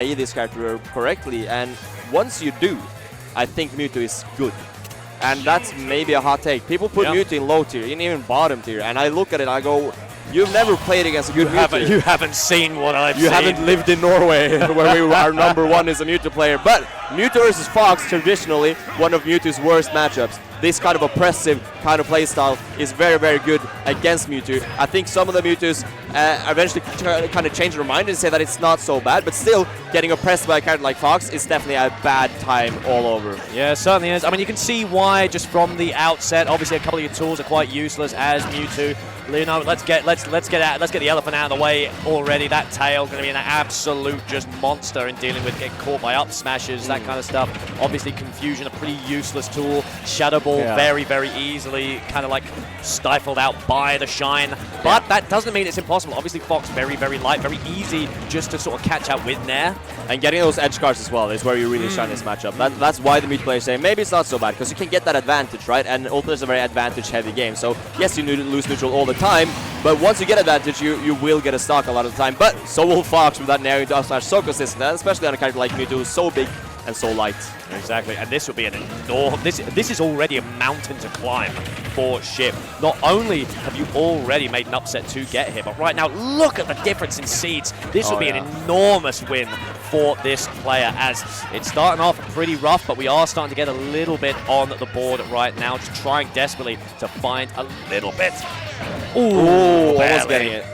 play this character correctly, and once you do, I think Mewtwo is good. And that's maybe a hot take. People put Mewtwo in low tier, in even bottom tier, and I look at it and I go, you've never played against a good Mewtwo. You haven't seen what I've seen. You haven't lived in Norway, where our #1 is a Mewtwo player. But Mewtwo versus Fox, traditionally one of Mewtwo's worst matchups. This kind of oppressive kind of playstyle is very, very good against Mewtwo. I think some of the Mewtwo's eventually kind of change their mind and say that it's not so bad, but still, getting oppressed by a character like Fox is definitely a bad time all over. Yeah, it certainly is. I mean, you can see why just from the outset. Obviously, a couple of your tools are quite useless as Mewtwo. You know, let's get the elephant out of the way already. That tail going to be an absolute just monster in dealing with getting caught by up smashes, that kind of stuff. Obviously, Confusion, a pretty useless tool. Shadow Ball, very, very easily kind of like stifled out by the Shine. But that doesn't mean it's impossible. Obviously, Fox, very, very light, very easy just to sort of catch out with Nair. And getting those edge guards as well is where you really shine this matchup. That's why the Mewtwo players say maybe it's not so bad, because you can get that advantage, right? And Ultimate is a very advantage-heavy game. So, yes, you lose neutral all the time, but once you get advantage, you will get a stock a lot of the time. But so will Fox with that Nair into up smash so consistent, especially on a character like Mewtwo, who's so big and so light. Exactly, and this would be an enormous... This is already a mountain to climb for Shift. Not only have you already made an upset to get here, but right now, look at the difference in seeds. This would be an enormous win for this player, as it's starting off pretty rough, but we are starting to get a little bit on the board right now, just trying desperately to find a little bit. Ooh, almost getting it.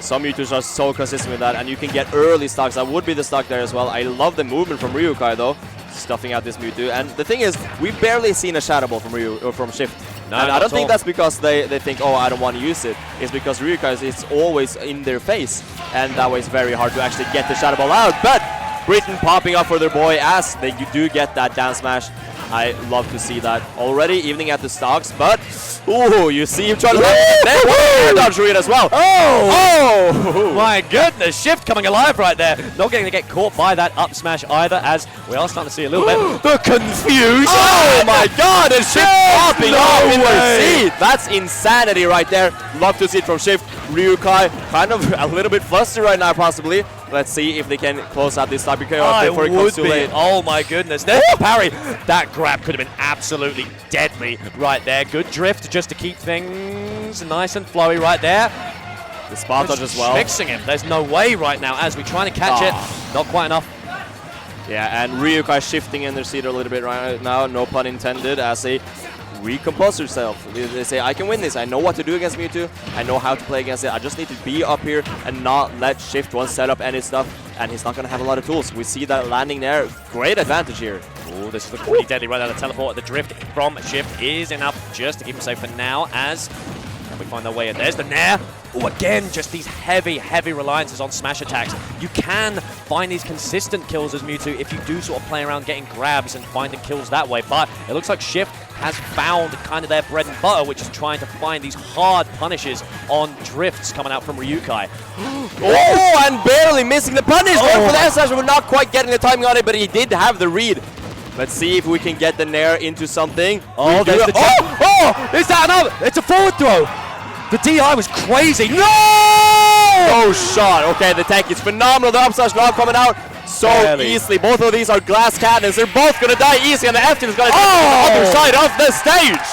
Some Mewtwo's are so consistent with that, and you can get early stocks. That would be the stock there as well. I love the movement from Ryukai, though, stuffing out this Mewtwo. And the thing is, we've barely seen a Shadow Ball from Shift. No, and I don't think that's because they think, oh, I don't want to use it. It's because Ryukai is always in their face, and that way it's very hard to actually get the Shadow Ball out. But Britain popping up for their boy as they do get that down smash. I love to see that already, evening at the stocks, but ooh, you see him trying to air dodge read as well. Oh my goodness, Shift coming alive right there. Not going to get caught by that up smash either, as we are starting to see a little bit the confusion. Oh my god, and Shift popping off in their seat. That's insanity right there. Love to see it from Shift. Ryukai kind of a little bit flustered right now, possibly. Let's see if they can close out this stock before it comes too late. Oh my goodness. There's the parry. That grab could have been absolutely deadly right there. Good drift just to keep things nice and flowy right there. The spot dodge as well. Mixing him. There's no way right now as we trying to catch it. Not quite enough. Yeah, and Ryukai shifting in their seat a little bit right now. No pun intended, as they recompose herself. They say, I can win this. I know what to do against Mewtwo. I know how to play against it. I just need to be up here and not let Shift1 set up any stuff. And he's not going to have a lot of tools. We see that landing there. Great advantage here. Oh, this is looking pretty deadly right now. The teleport, the drift from Shift is enough just to keep him safe for now, as can we find our way in. There's the Nair. Oh, again, just these heavy, heavy reliances on smash attacks. You can find these consistent kills as Mewtwo if you do sort of play around getting grabs and finding kills that way. But it looks like Shift has found kind of their bread and butter, which is trying to find these hard punishes on drifts coming out from Ryukai. Oh, and barely missing the punish there for the S-Slash. We're not quite getting the timing on it, but he did have the read. Let's see if we can get the Nair into something. Oh, there's the is that another? It's a forward throw. The DI was crazy. No! Oh, shot. Okay, the tech is phenomenal. The up smash not coming out so easily. Both of these are glass cannons. They're both going to die easy, and the F-Team is going to take the other side of the stage.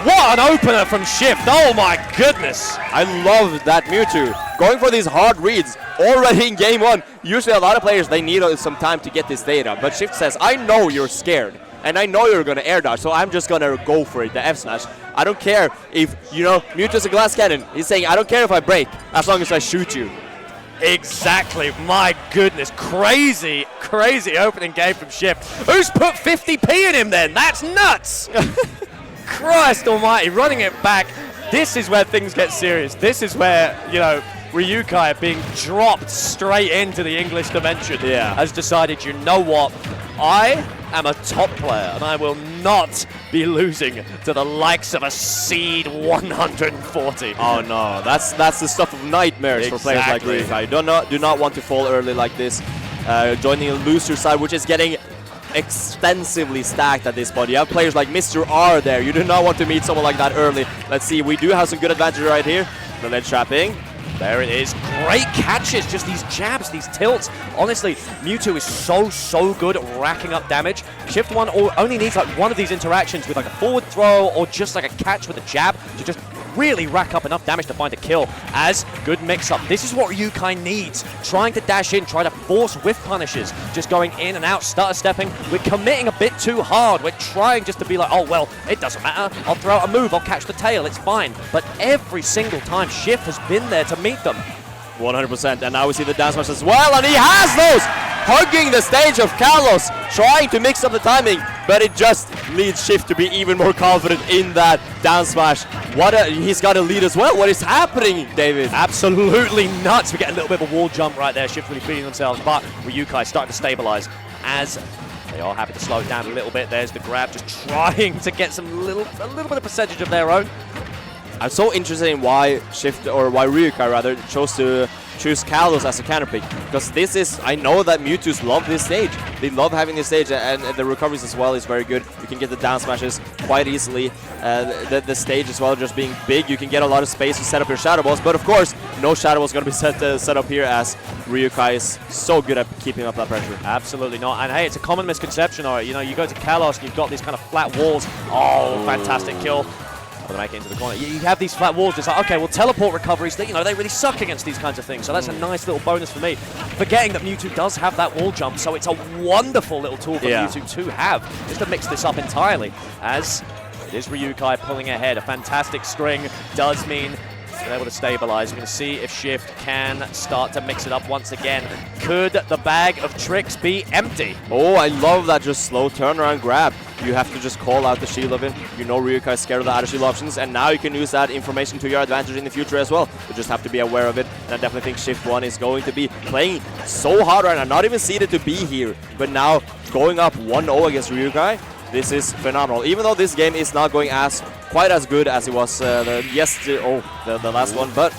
What an opener from Shift. Oh, my goodness. I love that Mewtwo. Going for these hard reads already in game one. Usually a lot of players, they need some time to get this data. But Shift says, I know you're scared. And I know you're going to air dodge, so I'm just going to go for it, the F-Smash. I don't care if, Mewtwo's a glass cannon. He's saying, I don't care if I break, as long as I shoot you. Exactly. My goodness. Crazy, crazy opening game from Shift. Who's put 50p in him then? That's nuts. Christ almighty, running it back. This is where things get serious. This is where, Ryukai being dropped straight into the English dimension has decided, you know what? I am a top player, and I will not be losing to the likes of a seed 140. Oh no, that's the stuff of nightmares for players like Ryukai. Do not want to fall early like this. Joining a loser side, which is getting extensively stacked at this point. You have players like Mr. R there. You do not want to meet someone like that early. Let's see, we do have some good advantage right here. The ledge trapping. There it is. Great catches. Just these jabs, these tilts. Honestly, Mewtwo is so good at racking up damage. Shift1 only needs like one of these interactions with like a forward throw or just like a catch with a jab to just really rack up enough damage to find a kill. As good mix-up. This is what Ryukai needs. Trying to dash in, try to force whiff punishes. Just going in and out, stutter stepping. We're committing a bit too hard. We're trying just to be like, oh, well, it doesn't matter. I'll throw out a move. I'll catch the tail. It's fine. But every single time, Shift has been there to meet them. 100%, and now we see the down smash as well, and he has those! Hugging the stage of Kalos, trying to mix up the timing, but it just leads Shift to be even more confident in that down smash. He's got a lead as well. What is happening, David? Absolutely nuts. We get a little bit of a wall jump right there. Shift really feeding themselves, but Ryukai starting to stabilize as they are happy to slow it down a little bit. There's the grab, just trying to get a little bit of percentage of their own. I'm so interested in why Ryukai rather chose to choose Kalos as a counter pick, because this is, I know that Mewtwo's love this stage. They love having this stage, and the recoveries as well is very good. You can get the down smashes quite easily. The stage as well just being big, you can get a lot of space to set up your shadow balls, but of course no shadow balls going to be set up here, as Ryukai is so good at keeping up that pressure. Absolutely not. And hey, it's a common misconception. You know, you go to Kalos and you've got these kind of flat walls. Oh, fantastic kill. To make it into the corner. You have these flat walls, it's like, okay, well, teleport recoveries, they really suck against these kinds of things, so that's a nice little bonus for me. Forgetting that Mewtwo does have that wall jump, so it's a wonderful little tool for Mewtwo to have, just to mix this up entirely, as it is Ryukai pulling ahead. A fantastic string does mean they're able to stabilize. We're going to see if Shift can start to mix it up once again. Could the bag of tricks be empty? Oh, I love that just slow turnaround grab. You have to just call out the shield of it. You know Ryukai is scared of the out of shield options, and now you can use that information to your advantage in the future as well. You just have to be aware of it, and I definitely think Shift1 is going to be playing so hard right now. Not even seeded to be here, but now going up 1-0 against Ryukai. This is phenomenal. Even though this game is not going quite as good as it was the last one, but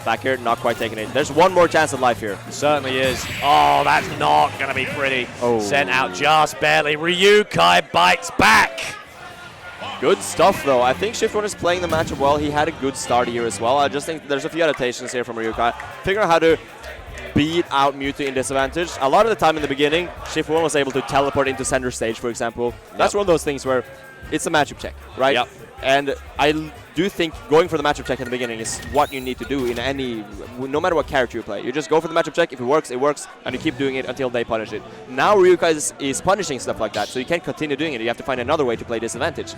back here, not quite taking it. There's one more chance at life here. It certainly is. Oh, that's not going to be pretty. Oh. Sent out just barely. Ryukai bites back. Good stuff, though. I think Shift1 is playing the matchup well. He had a good start here as well. I just think there's a few adaptations here from Ryukai. Figuring out how to beat out Mewtwo in disadvantage. A lot of the time in the beginning, Shift1 was able to teleport into center stage, for example. That's one of those things where it's a matchup check, right? Yep. And I do think going for the matchup check in the beginning is what you need to do in no matter what character you play. You just go for the matchup check. If it works, and you keep doing it until they punish it. Now Ryukai is punishing stuff like that, so you can't continue doing it. You have to find another way to play disadvantage.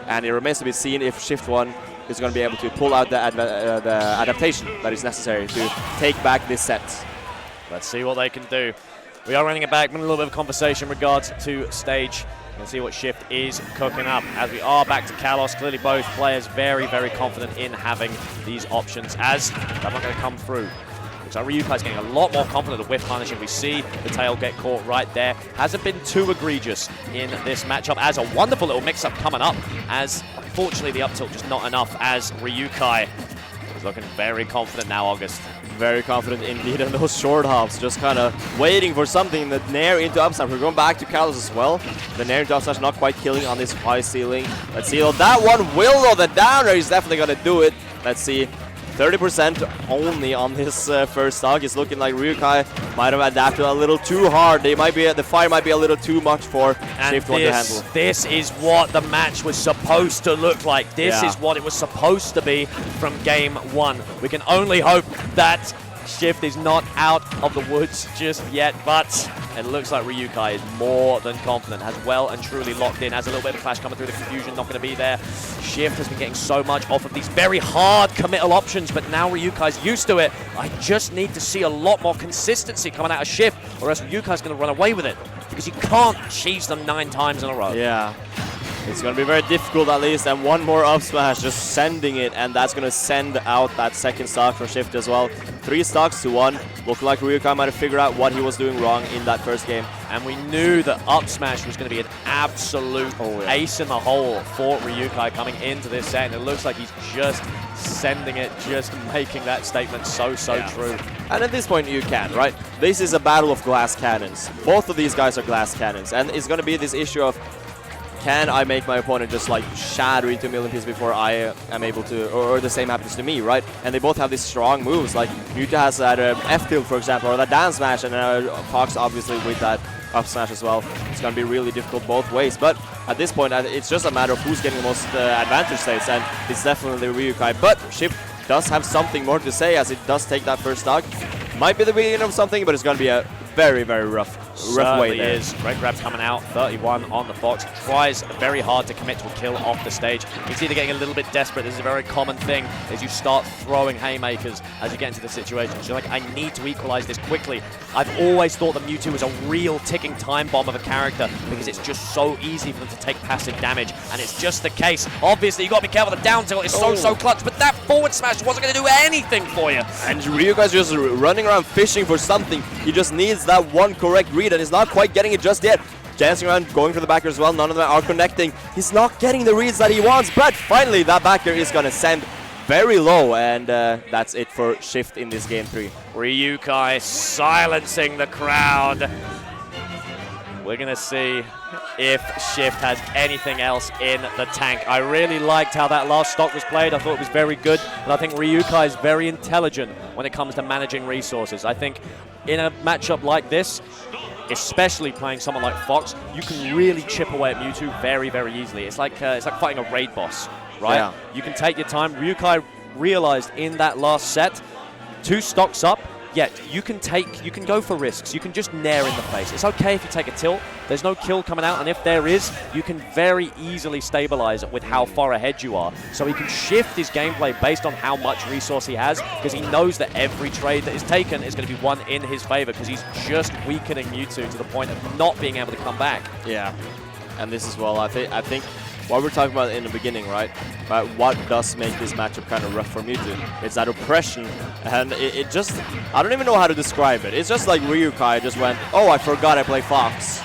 And it remains to be seen if Shift1 is going to be able to pull out the adaptation that is necessary to take back this set. Let's see what they can do. We are running it back. A little bit of conversation in regards to stage. You can see what Shift is cooking up as we are back to Kalos. Clearly both players very confident in having these options, as they're not going to come through. Looks like Ryukai's getting a lot more confident of whiff punishing. We see the tail get caught right there. Hasn't been too egregious in this matchup, as a wonderful little mix-up coming up, as unfortunately the up tilt just not enough, as Ryukai is looking very confident now, August. Very confident indeed in those short hops, just kind of waiting for something. The nair into up smash. We're going back to Kalos as well. The nair into up smash not quite killing on this high ceiling. Let's see, that one will, though. The down air is definitely going to do it. Let's see. 30% only on this first stock. It's looking like Ryukai might have adapted a little too hard. The fire might be a little too much for Shift1 to handle. This is what the match was supposed to look like. This is what it was supposed to be from game one. We can only hope that Shift is not out of the woods just yet, but it looks like Ryukai is more than confident, has well and truly locked in, has a little bit of clash coming through, the confusion not going to be there. Shift has been getting so much off of these very hard committal options, but now Ryukai's used to it. I just need to see a lot more consistency coming out of Shift, or else Ryukai's going to run away with it, because you can't cheese them 9 times in a row. Yeah. It's going to be very difficult at least, and one more up smash, just sending it, and that's going to send out that second stock for Shift as well. 3 stocks to 1. Looked like Ryukai might have figured out what he was doing wrong in that first game. And we knew that up smash was going to be an absolute ace in the hole for Ryukai coming into this set, and it looks like he's just sending it, just making that statement so true. And at this point you can, right? This is a battle of glass cannons. Both of these guys are glass cannons, and it's going to be this issue of can I make my opponent just like shatter into a million pieces before I am able to, or the same happens to me, right? And they both have these strong moves, like Mewtwo has that F tilt, for example, or that down smash, and Fox obviously with that up smash as well. It's going to be really difficult both ways, but at this point it's just a matter of who's getting the most advantage states, and it's definitely Ryukai. But Shift does have something more to say as it does take that first stock. Might be the beginning of something, but it's going to be a very, very rough way there. Is. Red Grab's coming out, 31 on the Fox. Tries very hard to commit to a kill off the stage. He's either getting a little bit desperate. This is a very common thing as you start throwing haymakers as you get into the situation. So like, I need to equalize this quickly. I've always thought that Mewtwo was a real ticking time bomb of a character because it's just so easy for them to take passive damage, and it's just the case. Obviously, you got to be careful. The down tilt is so clutch, but that forward smash wasn't going to do anything for you. And Ryukai's just running around fishing for something. He just needs that one correct read, and he's not quite getting it just yet. Dancing around, going for the backer as well. None of them are connecting. He's not getting the reads that he wants, but finally that backer is going to send very low, and that's it for Shift in this game 3. Ryukai silencing the crowd. We're going to see if Shift has anything else in the tank. I really liked how that last stock was played. I thought it was very good, and I think Ryukai is very intelligent when it comes to managing resources. I think in a matchup like this, especially playing someone like Fox, you can really chip away at Mewtwo very, very easily. It's like fighting a raid boss, right? Yeah. You can take your time. Ryukai realized in that last set, 2 stocks up, yet you can go for risks. You can just nair in the face. It's okay if you take a tilt. There's no kill coming out, and if there is, you can very easily stabilize with how far ahead you are. So he can shift his gameplay based on how much resource he has, because he knows that every trade that is taken is going to be one in his favor, because he's just weakening Mewtwo to the point of not being able to come back. Yeah, and this as well, I think what we're talking about in the beginning, right? But what does make this matchup kind of rough for Mewtwo? It's that oppression, and it just, I don't even know how to describe it. It's just like Ryukai just went, oh, I forgot I play Fox.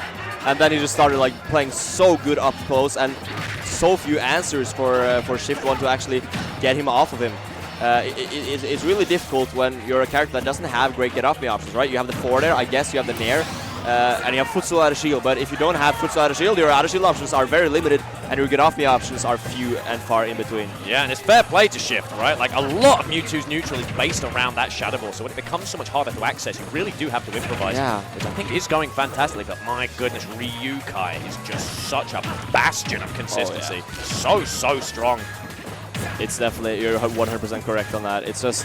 And then he just started like playing so good up close, and so few answers for Shift1 to actually get him off of him. It's really difficult when you're a character that doesn't have great get off me options, right? You have the forward air, I guess you have the nair, and you have footstool out of shield. But if you don't have footstool out of shield, your out of shield options are very limited, and your get off me options are few and far in between. Yeah, and it's fair play to Shift, right? Like, a lot of Mewtwo's neutral is based around that Shadow Ball, so when it becomes so much harder to access, you really do have to improvise, which I think is going fantastically. But my goodness, Ryukai is just such a bastion of consistency. Oh, yeah. So strong. It's definitely, you're 100% correct on that. It's just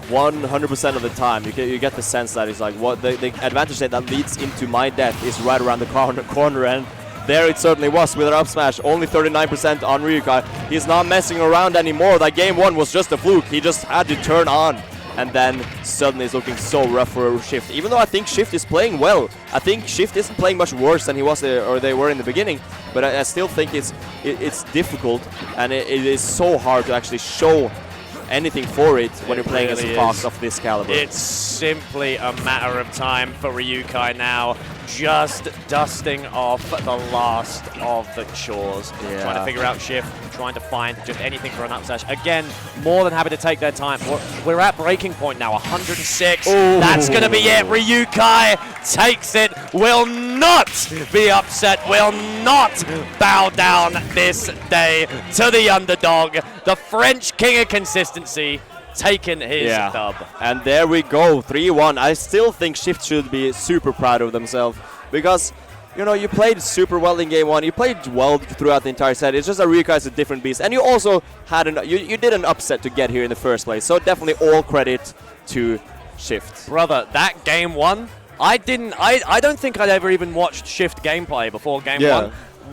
100% of the time you get the sense that it's like, what the advantage state that leads into my death is right around the corner, and there it certainly was with an up smash. Only 39% on Ryukai. He's not messing around anymore. That game 1 was just a fluke. He just had to turn on, and then suddenly it's looking so rough for Shift. Even though I think Shift is playing well. I think Shift isn't playing much worse than he was or they were in the beginning, but I still think it's difficult, and it is so hard to actually show anything for it when you're playing as a Fox of this caliber. It's simply a matter of time for Ryukai now, just dusting off the last of the chores. Yeah. Trying to figure out Shift, trying to find just anything for an up smash. Again, more than happy to take their time. We're at breaking point now, 106. Ooh. That's going to be it. Ryukai takes it, will not be upset, will not bow down this day to the underdog. The French king of consistency taking his dub. And there we go, 3-1. I still think Shift should be super proud of themselves, because you know, you played super well in game 1. You played well throughout the entire set. It's just that Ryukai is a different beast, and you also had you did an upset to get here in the first place. So definitely all credit to Shift. Brother, that game 1, I don't think I'd ever even watched Shift gameplay before game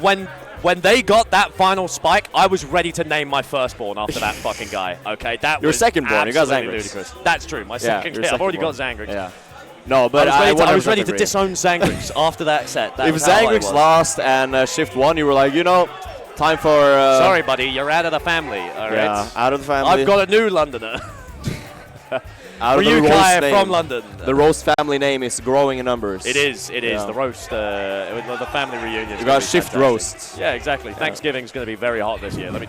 1. When they got that final spike, I was ready to name my firstborn after that fucking guy. Okay, that your was secondborn. You got Zangrix. Ludicrous. That's true. My second. Yeah, I've already got Zangrix. Yeah. No, but I was ready to disown Zangrix after that set. If Zangrix lost and Shift won, you were like, you know, time for. Sorry, buddy, you're out of the family. All right. Yeah, out of the family. I've got a new Londoner. Out of the roast name. From London. The roast family name is growing in numbers. It is. The roast, the family reunion. You got Shift roasts. Yeah, exactly. Thanksgiving's going to be very hot this year. Let me tell you.